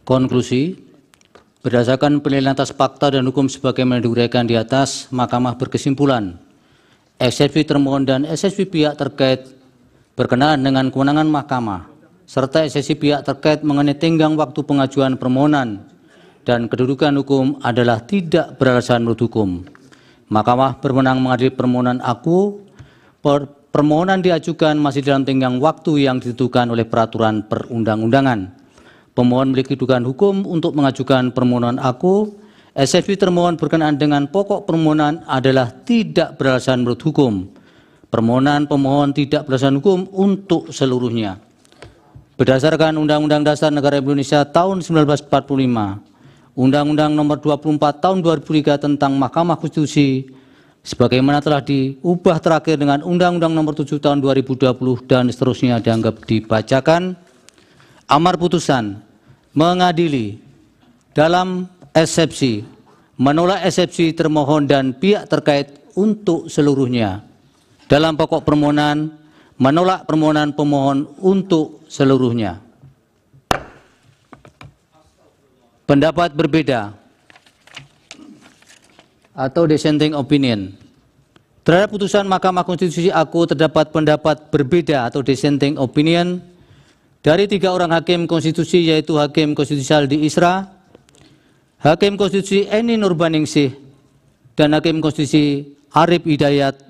Konklusi, berdasarkan penilaian atas fakta dan hukum sebagaimana diuraikan di atas, Mahkamah berkesimpulan, eksepsi termohon dan eksepsi pihak terkait berkenaan dengan kewenangan Mahkamah, serta eksepsi pihak terkait mengenai tenggang waktu pengajuan permohonan dan kedudukan hukum adalah tidak beralasan menurut hukum. Mahkamah berwenang mengadili permohonan aku. Permohonan diajukan masih dalam tenggang waktu yang ditentukan oleh peraturan perundang-undangan. Pemohon memiliki kedudukan hukum untuk mengajukan permohonan aku. Eksepsi termohon berkenaan dengan pokok permohonan adalah tidak beralasan menurut hukum. Permohonan pemohon tidak beralasan hukum untuk seluruhnya. Berdasarkan Undang-Undang Dasar Negara Indonesia tahun 1945, Undang-Undang Nomor 24 Tahun 2003 tentang Mahkamah Konstitusi, sebagaimana telah diubah terakhir dengan Undang-Undang Nomor 7 Tahun 2020 dan seterusnya dianggap dibacakan. Amar putusan mengadili dalam eksepsi, menolak eksepsi termohon dan pihak terkait untuk seluruhnya. Dalam pokok permohonan, menolak permohonan pemohon untuk seluruhnya. Pendapat berbeda atau dissenting opinion. Terhadap putusan Mahkamah Konstitusi aku terdapat pendapat berbeda atau dissenting opinion dari 3 orang hakim konstitusi, yaitu Hakim Konstitusi Saldi Isra, Hakim Konstitusi Eni Nurbaningsih, dan Hakim Konstitusi Arif Hidayat